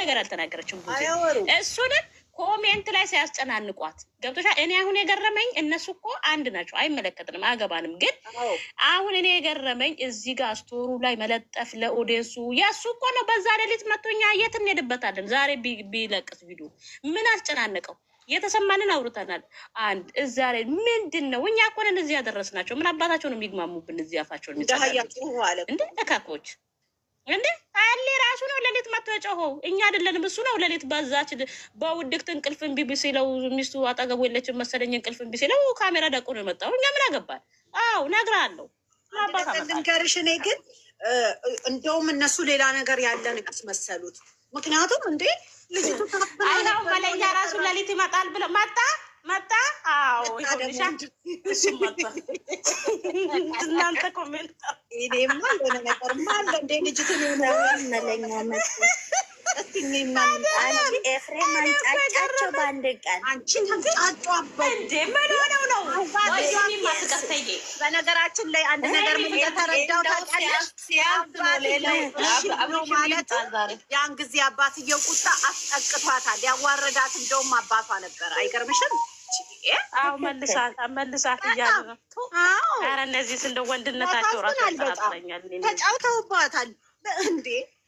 ነገር አልተናገረችም ብዙ እሱንም ኮሜንት ላይ ሲያስጨናንቋት ገብቶሻል። እኔ አሁን የገረመኝ እነሱ እኮ አንድ ናቸው፣ አይመለከትንም፣ አገባንም። ግን አሁን እኔ የገረመኝ እዚህ ጋር ስቶሩ ላይ መለጠፍ ለኦዲየንሱ ያሱ እኮ ነው። በዛ ሌሊት መቶኛ የት እንሄድበታለን? ዛሬ ቢለቅስ ቪዲዮ ምን አስጨናነቀው? የተሰማንን አውርተናል። አንድ እዛ ላይ ምንድን ነው? እኛ እኮ ነን እዚህ ያደረስናቸው። ምን አባታቸው ነው የሚግማሙብን? እዚህ አፋቸውን እንደ ተካኮች እንዴ አሌ ራሱ ነው ሌሊት መጥቶ የጮኸው። እኛ አይደለንም፣ እሱ ነው ሌሊት በዛች በውድቅት እንቅልፍ እምቢ ሲለው ሚስቱ አጠገቡ የለችም መሰለኝ። እንቅልፍ እምቢ ሲለው ካሜራ ደቁ ነው የመጣው። እኛ ምን አገባል? አዎ እነግርሃለሁ። ልንገርሽ፣ እኔ ግን እንደውም እነሱ ሌላ ነገር ያለን መሰሉት። ምክንያቱም እንዴ ልጅቱ አይናው መለኛ ራሱ ሌሊት ይመጣል ብለው መጣ። አዎ ይሆንሻ እሱም መጣ። እናንተ ኮሜንት እኔማ ለሆነ ነገር ማለ እንደ ልጅቱ ነው መለኛ መጣ። አንቺ ኤፍሬም አንጫጫቸው በአንድ ቀን አንቺ ተንጫጫበት እንዴ ምን ሆነው ነው? ወይኔ ማስቀስተይ በነገራችን ላይ አንድ ነገር ምን ተረዳው ታውቃለሽ? ማለት ያን ጊዜ አባትየው ቁጣ አስጠቅቷታል። ያዋረዳት እንደውም አባቷ ነበር። አይገርምሽም? አዎ መልሳት እያሉ ነው። ኧረ እነዚህ እንደ ወንድነታቸው ራሱ ያጠራጥረኛል። ተጫውተውባታል እንዴ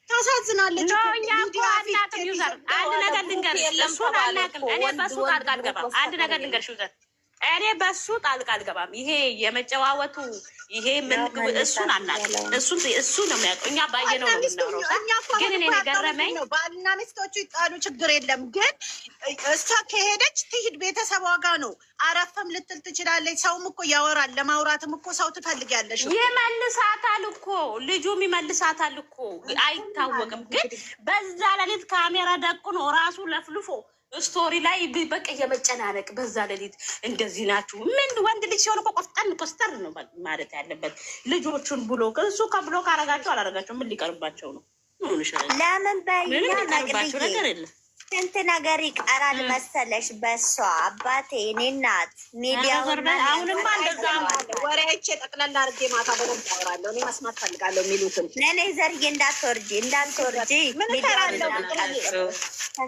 ታሳዝናለች። እኛ እኮ አናውቅም። ዩዘር አንድ ነገር ልንገርሽ፣ እሱን አናውቅም። እኔ በሱ ጣልቃ አልገባም። አንድ ነገር ልንገርሽ ዩዘር፣ እኔ በሱ ጣልቃ አልገባም። ይሄ የመጨዋወቱ ይሄ እሱን አናውቅም። እሱ ነው የሚያውቀው። እኛ ባየነው ነው የምናወራው። ግን እኔ የገረመኝ ባልና ሚስቶቹ ይጣሉ ችግር የለም፣ ግን እሷ ከሄደች ትሂድ ቤተሰቧ ጋር ነው። አረፈም ልትል ትችላለች። ሰውም እኮ ያወራል። ለማውራትም እኮ ሰው ትፈልጊያለሽ። ይመልሳታል እኮ ልጁም ይመልሳታል እኮ አይታወቅም። ግን በዛ ሌሊት ካሜራ ደቁኖ ራሱ ለፍልፎ ስቶሪ ላይ በቃ የመጨናነቅ በዛ ሌሊት እንደዚህ ናችሁ። ምን ወንድ ልጅ ሲሆን እኮ ቆፍጠን ኮስተር ነው ማለት ያለበት። ልጆቹን ብሎክ እሱ ከብሎክ አረጋቸው አላረጋቸው ምን ሊቀርባቸው ነው? ለምን በይና ሊቀርባቸው ነገር የለም። ስንት ነገር ይቀራል መሰለሽ። በሷ አባቴ እኔ እናት ሚዲያውን አሁንማ እንደዛ ወሬቼ ጠቅላላ አድርጌ ማታ በደንብ አወራለሁ። እኔ መስማት ፈልጋለሁ የሚሉትን ነኔ ዘርዬ እንዳትወርጂ ምን እሰራለሁ?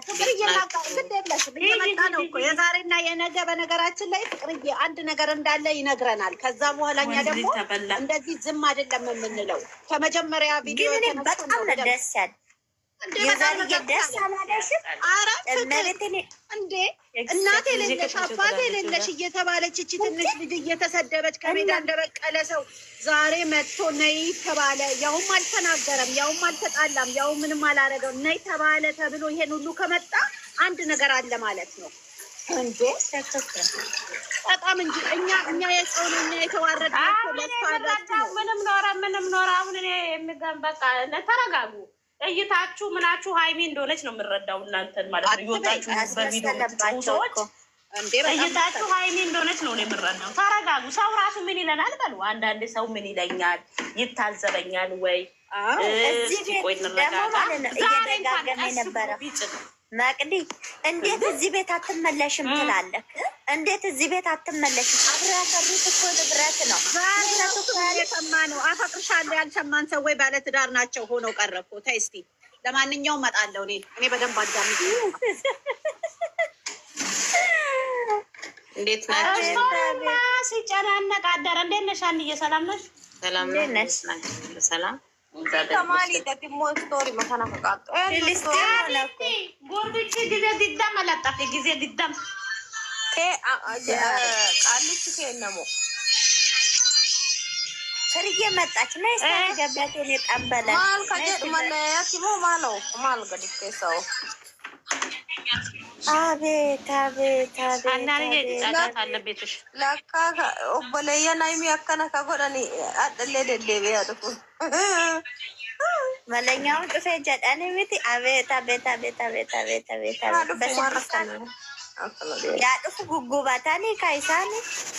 ፍቅርዬ ግድ የለሽም እየመጣ ነው እኮ የዛሬና የነገ። በነገራችን ላይ ፍቅርዬ አንድ ነገር እንዳለ ይነግረናል። ከዛ በኋላ እኛ ደግሞ እንደዚህ ዝም አይደለም የምንለው። ከመጀመሪያ ቪዲዮ በጣም ነው ደስ ያለ ደስ አላለሽም? ኧረ እንዴ እናቴ የሌለሽ አባቴ የሌለሽ እየተባለች እቺ ትንሽ ልጅ እየተሰደበች ከሜዳ እንደበቀለ ሰው ዛሬ መጥቶ ነይ ተባለ። ያውም አልተናገረም፣ ያውም አልተጣላም፣ ያውም ምንም አላደረገም። ነይ ተባለ ተብሎ ይሄን ሁሉ ከመጣ አንድ ነገር አለ ማለት ነው እንዴ። በጣም እንጂ እኛ የሰው ነው እኛ የተዋረድነው ምንም ኖረ አሁን እኔ የሚገርም በቃ ተረጋጉ። እይታችሁ ምናችሁ ሀይሚ እንደሆነች ነው የምንረዳው። እናንተን ማለት ነው ይወጣችሁ በቪዲዮ ሰዎች እይታችሁ ሀይሚ እንደሆነች ነው የምንረዳው። ተረጋጉ። ሰው ራሱ ምን ይለናል በሉ። አንዳንድ ሰው ምን ይለኛል ይታዘበኛል ወይ ቆይ እንረጋጋ። እየደጋገመ ነበረ መቅዲ እንዴት እዚህ ቤት አትመለሽም ትላለህ? እንዴት እዚህ ቤት አትመለሽም? አብረ ያሰሩት እኮ ንብረት ነው። የሰማ ነው። አፈቅርሻለሁ ያልሰማን ሰው ወይ ባለትዳር ናቸው ሆነው ቀረብኩ። ተይ እስኪ ለማንኛውም እመጣለሁ እኔ በደንብ አዳምጪ። እንዴት ናችሁ? ሲጨናነቅ አደረ። እንዴት ነሽ አንዬ? ሰላም ነሽ? ሰላም ነሽ? ሰላም ጎርብች ጊዜ ድዳም አላጣፍ ጊዜ ድዳም ቃልች ነሞ ፍርዬ መጣች ና ስገበት የጠንበለ ሰው አቤት አቤት አቤት አለቤትሽ ለካ ኦቦለየናይሚ አከነ ከጎደኒ አጥሌ ደደቤ ያጥፉ መለኛውን ጥፌ ጀጠኒ ቤት አቤት አቤት አቤት አቤት አቤት አቤት ያጥፉ ጉጉባታኒ ካይሳኒ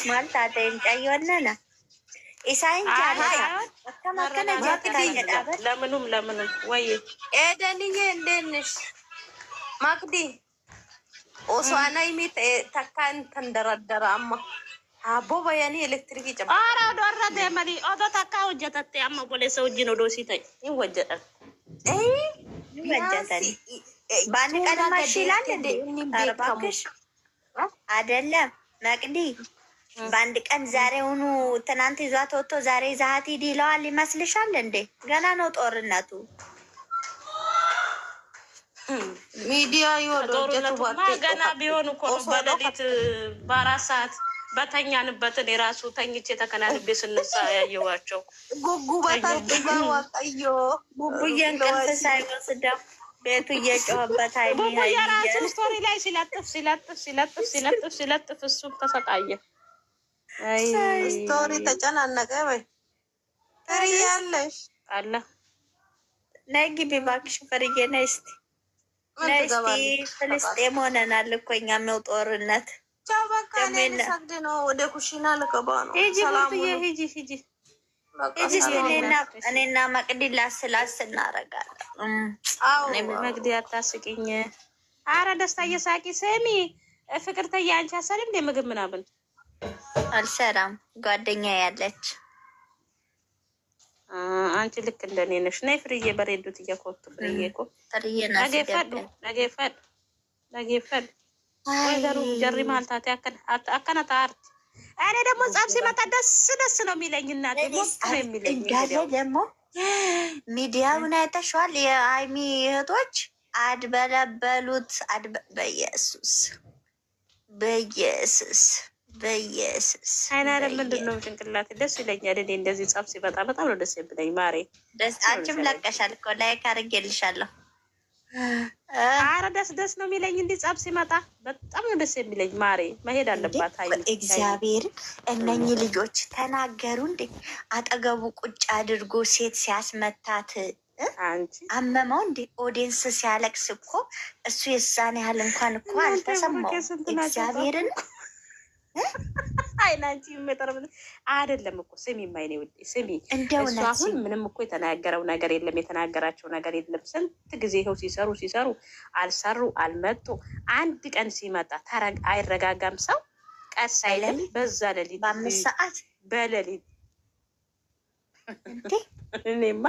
ማልታተ እንጫየወነና ኢሳይን ጃማከነ ጃት ለምኑም ወይ ኤደንዬ እንዴት ማክዲ ኦሷና ይሜት ተካን ተንደረደረ አማ አቦ በያኒ ኤሌክትሪክ ይጨባ አራ ዶራ ደመዲ ኦዶ ተካ ወጀተተ አማ ቦሌ ሰው ጂኖ ዶሲታይ ይወጀታል ይወጀታል በአንድ ቀን ማሽ ይላል እንዴ? ኧረ እባክሽ አይደለም መቅዲ፣ በአንድ ቀን ዛሬውኑ ትናንት ይዟት ወጥቶ ዛሬ ዛሀት ሂድ ይለዋል ይመስልሻል እንዴ? ገና ነው ጦርነቱ። ሚዲያ ጦርነቱማ ገና ቢሆን እኮ ነው። በሌሊት በ4 ሰዓት በተኛንበትን የራሱ ተኝቼ ተከናንቤ ስነሳ ያየዋቸው ጉጉ በታዋቀዮ ጉጉዬ እንቅልፍ ሳይወስደው ቤቱ እየጮኸበት ጉጉ የራሱ ስቶሪ ላይ ሲለጥፍ እሱም ተሰቃየ። ስቶሪ ተጨናነቀ። ወይ ፍርዬ አለሽ አለ ነይ ግቢ እባክሽ ፍርዬ ነይ እስኪ ነይ እስኪ። ፍልስጤም ሆነናል እኮ እኛ ነው ጦርነት። በቃ ሰግድ ነው ወደ ኩሽና ልገባ ነው። ሂጂ እኔና መቅዲ ላስላስ እናደርጋለን። መቅዲ አታስቂኝ። አረ ደስታ እየሳቂ ስሚ ፍቅርተኛ አንቺ አሰሪ እንደ ምግብ ምናምን አልሰራም። ጓደኛ ያለች አንቺ ልክ እንደኔ ነሽ። ነይ ፍርዬ በሬዱት እየኮቱ ፍርዬ እኮ ነገፈድ ወይዘሮ ጀሪ ማልታት አከናታ አርት እኔ ደግሞ ጻፍ ሲመጣ ደስ ነው የሚለኝ። እናቴ ሞት ነው የሚለኝ። እንዳለ ደግሞ ሚዲያውን አይተሽዋል? የሀይሚ እህቶች አድበለበሉት። በኢየሱስ አይናለም ምንድን ነው ጭንቅላት ደስ ይለኛል። እኔ እንደዚህ ጻፍ ሲመጣ በጣም ነው ደስ የሚለኝ። ማሬ አንቺም ለቀሻል እኮ ላይክ አድርጌልሻለሁ። አረ ደስ ነው የሚለኝ። እንዲህ ጻፍ ሲመጣ በጣም ነው ደስ የሚለኝ። ማሬ መሄድ አለባት። እግዚአብሔር እነኚህ ልጆች ተናገሩ እንዴ? አጠገቡ ቁጭ አድርጎ ሴት ሲያስመታት አመመው እንዴ? ኦዲየንስ ሲያለቅስ እኮ እሱ የዛን ያህል እንኳን እኮ አልተሰማው። እግዚአብሔርን አይናንቺ የምጠረብ አይደለም እኮ ስሚ፣ ማይኔ ውዴ ስሚ፣ እሱ አሁን ምንም እኮ የተናገረው ነገር የለም፣ የተናገራቸው ነገር የለም። ስንት ጊዜ ይኸው ሲሰሩ አልሰሩ አልመጡ። አንድ ቀን ሲመጣ አይረጋጋም ሰው፣ ቀስ አይልም። በዛ ሌሊት በ5 ሰዓት በሌሊት እኔማ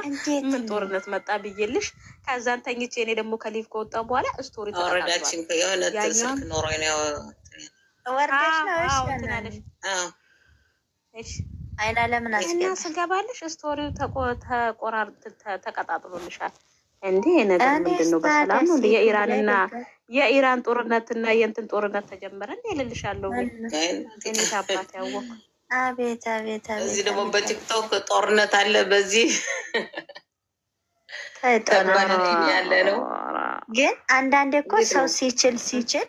ምን ጦርነት መጣ ብዬልሽ። ከዛን ተኝቼ እኔ ደግሞ ከሊቭ ከወጣ በኋላ ስቶሪ ተወረዳችን የሆነ ስልክ ኖሮ ነው አይና ለምን እና ስገባልሽ ስቶሪው ተቀጣጥሎልሻል እንዴ? ነገር ምንድን ነው? በሰላም ነው እንዴ? የኢራን ጦርነትና የእንትን ጦርነት ተጀመረ እንዴ? እልልሻለሁ። እኔ ታባት ያወቅ አቤት። እዚህ ደግሞ በቲክቶክ ጦርነት አለ። በዚህ ያለ ነው። ግን አንዳንዴ እኮ ሰው ሲችል